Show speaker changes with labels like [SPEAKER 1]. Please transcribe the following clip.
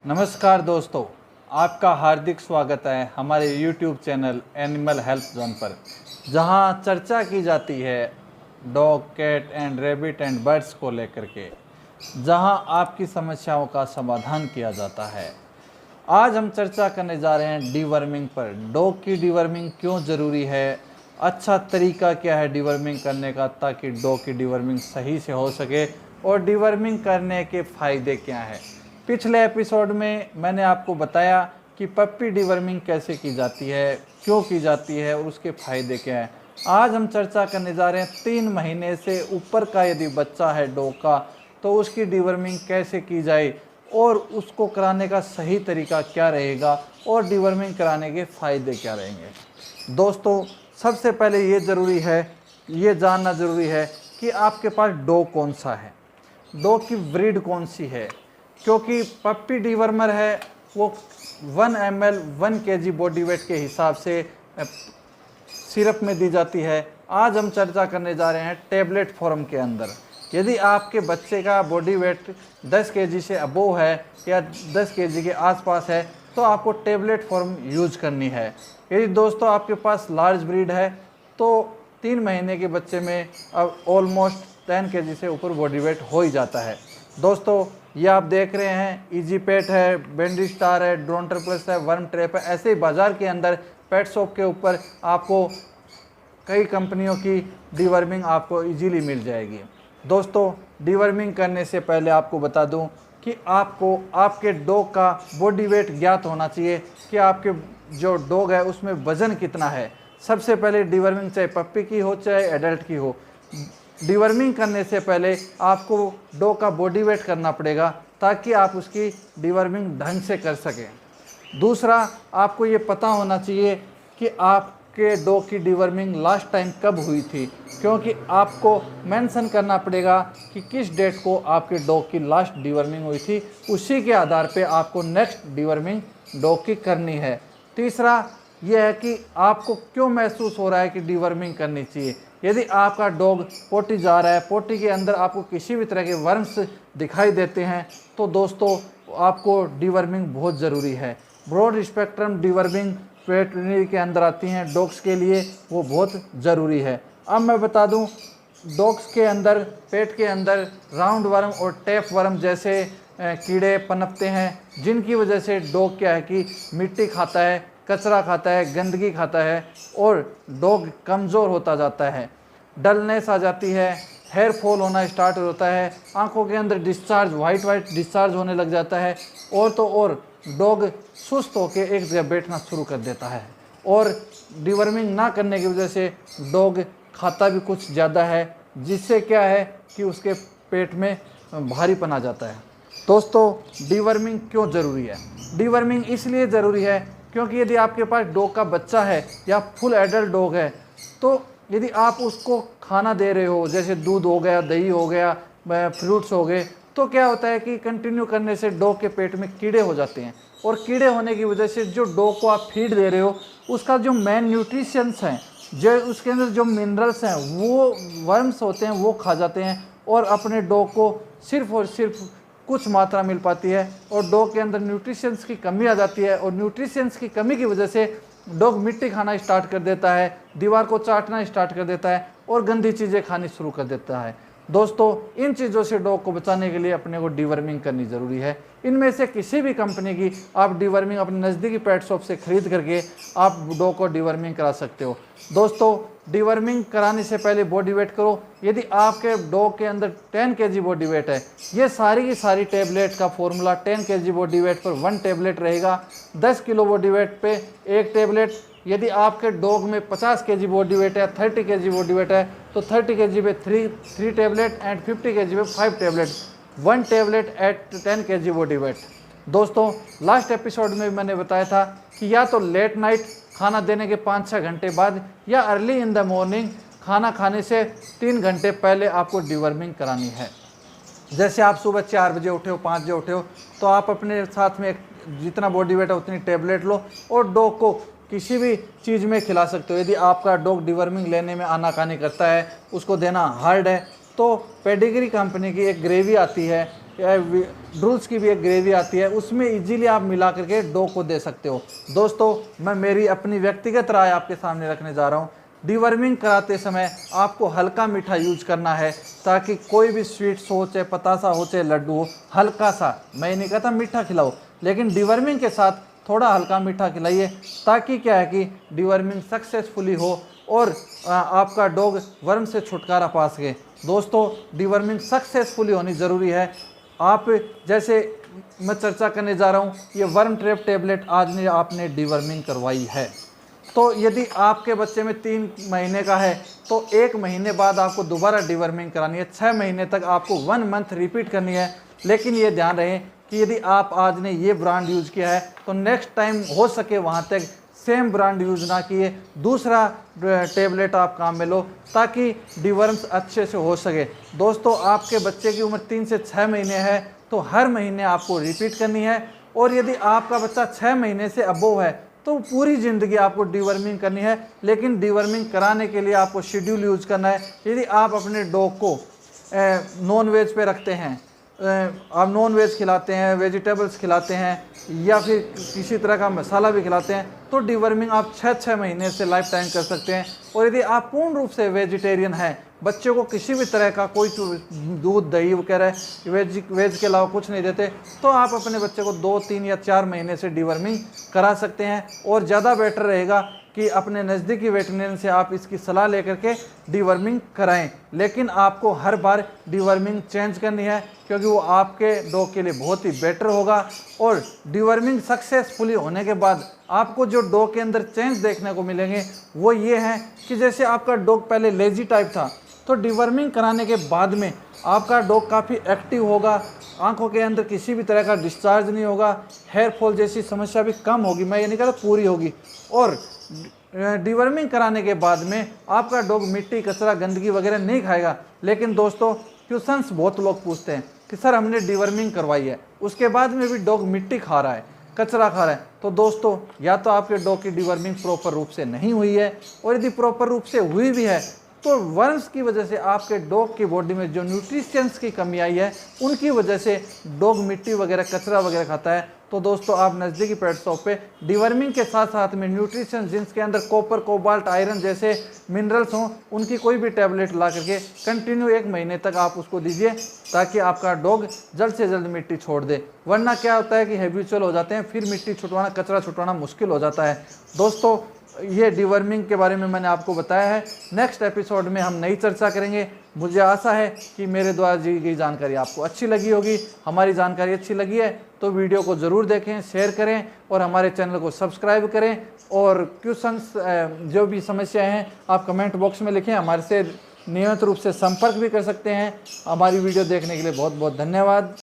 [SPEAKER 1] नमस्कार दोस्तों, आपका हार्दिक स्वागत है हमारे YouTube channel animal health zone पर, जहां चर्चा की जाती है dog, cat and rabbit and birds को लेकर के, जहां आपकी समस्याओं का समाधान किया जाता है। आज हम चर्चा करने जा रहे हैं डीवर्मिंग पर। डॉग की डीवर्मिंग क्यों ज़रूरी है, अच्छा तरीका क्या है डीवर्मिंग करने का, ताकि डॉग की डीवर्मिंग सही से हो सके, और डीवर्मिंग करने के फ़ायदे क्या हैं। पिछले एपिसोड में मैंने आपको बताया कि पप्पी डीवर्मिंग कैसे की जाती है, क्यों की जाती है और उसके फ़ायदे क्या हैं। आज हम चर्चा करने जा रहे हैं 3 महीने से ऊपर का यदि बच्चा है डॉग का, तो उसकी डीवर्मिंग कैसे की जाए और उसको कराने का सही तरीका क्या रहेगा और डीवर्मिंग कराने के फ़ायदे क्या रहेंगे। दोस्तों, सबसे पहले ये जानना ज़रूरी है कि आपके पास डॉग कौन सा है, डॉग की ब्रीड कौन सी है। क्योंकि पप्पी डीवर्मर है वो 1 ml 1 kg बॉडी वेट के हिसाब से सिरप में दी जाती है। आज हम चर्चा करने जा रहे हैं टेबलेट फॉर्म के अंदर। यदि आपके बच्चे का बॉडी वेट 10 kg से अबोव है या 10 kg के आसपास है, तो आपको टेबलेट फॉर्म यूज करनी है। यदि दोस्तों आपके पास लार्ज ब्रीड है तो 3 महीने के बच्चे में अब ऑलमोस्ट 10 kg से ऊपर बॉडी वेट हो ही जाता है। दोस्तों, ये आप देख रहे हैं इजी पेट है, बेंडी स्टार है, ड्रोंटर प्लस है, वर्म ट्रैप है। ऐसे ही बाज़ार के अंदर पेट शॉप के ऊपर आपको कई कंपनियों की डीवर्मिंग आपको इजीली मिल जाएगी। दोस्तों, डीवर्मिंग करने से पहले आपको बता दूं कि आपको आपके डॉग का बॉडी वेट ज्ञात होना चाहिए कि आपके जो डॉग है उसमें वज़न कितना है। सबसे पहले डीवर्मिंग चाहे पप्पी की हो चाहे एडल्ट की हो, डीवर्मिंग करने से पहले आपको डॉग का बॉडी वेट करना पड़ेगा ताकि आप उसकी डीवर्मिंग ढंग से कर सकें। दूसरा, आपको ये पता होना चाहिए कि आपके डॉग की डीवर्मिंग लास्ट टाइम कब हुई थी, क्योंकि आपको मेंशन करना पड़ेगा कि किस डेट को आपके डॉग की लास्ट डीवर्मिंग हुई थी। उसी के आधार पे आपको नेक्स्ट डीवर्मिंग डॉग की करनी है। तीसरा यह है कि आपको क्यों महसूस हो रहा है कि डीवर्मिंग करनी चाहिए। यदि आपका डॉग पोटी जा रहा है, पोटी के अंदर आपको किसी भी तरह के वर्म्स दिखाई देते हैं, तो दोस्तों आपको डीवर्मिंग बहुत ज़रूरी है। ब्रॉड स्पेक्ट्रम डीवर्मिंग वेटरनरी के अंदर आती हैं डॉग्स के लिए, वो बहुत ज़रूरी है। अब मैं बता दूं, डॉग्स के अंदर पेट के अंदर राउंड वर्म और टैप वर्म जैसे कीड़े पनपते हैं, जिनकी वजह से डॉग क्या है कि मिट्टी खाता है, कचरा खाता है, गंदगी खाता है और डॉग कमज़ोर होता जाता है, डलनेस आ जाती है, हेयर फॉल होना स्टार्ट होता है, आंखों के अंदर डिस्चार्ज वाइट डिस्चार्ज होने लग जाता है, और तो और डॉग सुस्त होकर एक जगह बैठना शुरू कर देता है। और डीवर्मिंग ना करने की वजह से डॉग खाता भी कुछ ज़्यादा है, जिससे क्या है कि उसके पेट में भारीपन आ जाता है। दोस्तों, डीवर्मिंग क्यों ज़रूरी है? डीवर्मिंग इसलिए ज़रूरी है क्योंकि यदि आपके पास डॉग का बच्चा है या फुल एडल्ट डॉग है, तो यदि आप उसको खाना दे रहे हो, जैसे दूध हो गया, दही हो गया, फ्रूट्स हो गए, तो क्या होता है कि कंटिन्यू करने से डॉग के पेट में कीड़े हो जाते हैं, और कीड़े होने की वजह से जो डॉग को आप फीड दे रहे हो उसका जो मेन न्यूट्रिशंस हैं, जो उसके अंदर जो मिनरल्स हैं, वो वर्म्स होते हैं वो खा जाते हैं, और अपने डॉग को सिर्फ और सिर्फ कुछ मात्रा मिल पाती है, और डॉग के अंदर न्यूट्रिशंस की कमी आ जाती है, और न्यूट्रिशंस की कमी की वजह से डॉग मिट्टी खाना स्टार्ट कर देता है, दीवार को चाटना स्टार्ट कर देता है और गंदी चीज़ें खानी शुरू कर देता है। दोस्तों, इन चीज़ों से डॉग को बचाने के लिए अपने को डीवर्मिंग करनी ज़रूरी है। इनमें से किसी भी कंपनी की आप डीवर्मिंग अपने नज़दीकी पेट शॉप से ख़रीद करके आप डॉग को डीवर्मिंग करा सकते हो। दोस्तों, डीवर्मिंग कराने से पहले बॉडी वेट करो। यदि आपके डॉग के अंदर 10 kg बॉडी वेट है, ये सारी की सारी टेबलेट का फॉर्मूला 10 kg बॉडी वेट पर 1 टेबलेट रहेगा, 10 किलो बॉडी वेट पे 1 टेबलेट। यदि आपके डॉग में 50 kg बॉडी वेट है, 30 kg बॉडी वेट है, तो 30 kg पे 3 टेबलेट एंड 50 kg पे 5 tablet, 1 tablet at 10 kg body weight. दोस्तों, लास्ट एपिसोड में मैंने बताया था कि या तो लेट नाइट खाना देने के 5-6 घंटे बाद या अर्ली इन द मॉर्निंग खाना खाने से 3 घंटे पहले आपको डीवर्मिंग करानी है। जैसे आप सुबह 4 बजे उठे हो, 5 बजे उठे हो, तो आप अपने साथ में जितना बॉडी वेट है उतनी टेबलेट लो और डॉग को किसी भी चीज़ में खिला सकते हो। यदि आपका डॉग डीवर्मिंग लेने में आनाकानी करता है, उसको देना हार्ड है, तो पेडिग्री कंपनी की एक ग्रेवी आती है ड्रूल्स की भी एक ग्रेवी आती है, उसमें इजीली आप मिला करके डॉग को दे सकते हो। दोस्तों मैं मेरी अपनी व्यक्तिगत राय आपके सामने रखने जा रहा हूँ। डिवर्मिंग कराते समय आपको हल्का मीठा यूज करना है, ताकि कोई भी स्वीट्स हो, चाहे पतासा हो, चाहे लड्डू हो, हल्का सा, मैं नहीं कहता मीठा खिलाओ, लेकिन डिवर्मिंग के साथ थोड़ा हल्का मीठा खिलाइए, ताकि क्या है कि डिवर्मिंग सक्सेसफुली हो और आपका डॉग वर्म से छुटकारा पा सके। दोस्तों डिवर्मिंग सक्सेसफुली होनी ज़रूरी है। आप जैसे मैं चर्चा करने जा रहा हूँ, ये वर्म ट्रैप टेबलेट आज ने आपने डिवर्मिंग करवाई है, तो यदि आपके बच्चे में 3 महीने का है तो 1 महीने बाद आपको दोबारा डिवर्मिंग करानी है। 6 महीने तक आपको 1 मंथ रिपीट करनी है। लेकिन ये ध्यान रहे कि यदि आप आज ने ये ब्रांड यूज़ किया है तो नेक्स्ट टाइम हो सके वहाँ तक सेम ब्रांड यूज़ ना किए, दूसरा टेबलेट आप काम में लो, ताकि डिवर्म्स अच्छे से हो सके। दोस्तों आपके बच्चे की उम्र 3 से 6 महीने है तो हर महीने आपको रिपीट करनी है। और यदि आपका बच्चा 6 महीने से अबोव है तो पूरी ज़िंदगी आपको डिवर्मिंग करनी है। लेकिन डिवर्मिंग कराने के लिए आपको शेड्यूल यूज करना है। यदि आप अपने डॉग को नॉन वेज पे रखते हैं, आप नॉन वेज खिलाते हैं, वेजिटेबल्स खिलाते हैं, या फिर किसी तरह का मसाला भी खिलाते हैं, तो डिवर्मिंग आप 6 महीने से लाइफ टाइम कर सकते हैं। और यदि आप पूर्ण रूप से वेजिटेरियन हैं, बच्चे को किसी भी तरह का कोई दूध दही वगैरह वेज के अलावा कुछ नहीं देते, तो आप अपने बच्चे को 2, 3 या 4 महीने से डिवर्मिंग करा सकते हैं। और ज़्यादा बेटर रहेगा कि अपने नज़दीकी वेटरनरी से आप इसकी सलाह लेकर के डिवर्मिंग कराएं। लेकिन आपको हर बार डिवर्मिंग चेंज करनी है, क्योंकि वो आपके डॉग के लिए बहुत ही बेटर होगा। और डिवर्मिंग सक्सेसफुली होने के बाद आपको जो डॉग के अंदर चेंज देखने को मिलेंगे वो ये हैं कि जैसे आपका डॉग पहले लेजी टाइप था, तो डिवर्मिंग कराने के बाद में आपका डॉग काफ़ी एक्टिव होगा, आंखों के अंदर किसी भी तरह का डिस्चार्ज नहीं होगा, हेयर फॉल जैसी समस्या भी कम होगी, मैं ये नहीं कहता पूरी होगी। और डिवर्मिंग कराने के बाद में आपका डॉग मिट्टी, कचरा, गंदगी वगैरह नहीं खाएगा। लेकिन दोस्तों क्वेश्चंस बहुत लोग पूछते हैं कि सर हमने डिवर्मिंग करवाई है, उसके बाद में भी डॉग मिट्टी खा रहा है, कचरा खा रहा है, तो दोस्तों या तो आपके डॉग की डिवर्मिंग प्रॉपर रूप से नहीं हुई है, और यदि प्रॉपर रूप से हुई भी है तो वर्म्स की वजह से आपके डॉग की बॉडी में जो न्यूट्रिशंस की कमी आई है, उनकी वजह से डॉग मिट्टी वगैरह, कचरा वगैरह खाता है। तो दोस्तों आप नज़दीकी पेट शॉप पे डिवर्मिंग के साथ साथ में न्यूट्रिशन जिनके अंदर कॉपर, कोबाल्ट, आयरन जैसे मिनरल्स हों, उनकी कोई भी टैबलेट ला करके कंटिन्यू 1 महीने तक आप उसको दीजिए, ताकि आपका डॉग जल्द से जल्द मिट्टी छोड़ दे। वरना क्या होता है कि हैबिचुअल हो जाते हैं, फिर मिट्टी छुटवाना, कचरा छुटवाना मुश्किल हो जाता है। दोस्तों ये डिवर्मिंग के बारे में मैंने आपको बताया है। नेक्स्ट एपिसोड में हम नई चर्चा करेंगे। मुझे आशा है कि मेरे द्वारा दी गई जानकारी आपको अच्छी लगी होगी। हमारी जानकारी अच्छी लगी है तो वीडियो को ज़रूर देखें, शेयर करें और हमारे चैनल को सब्सक्राइब करें। और क्वेश्चंस जो भी समस्याएं हैं आप कमेंट बॉक्स में लिखें, हमारे से नियमित रूप से संपर्क भी कर सकते हैं। हमारी वीडियो देखने के लिए बहुत बहुत धन्यवाद।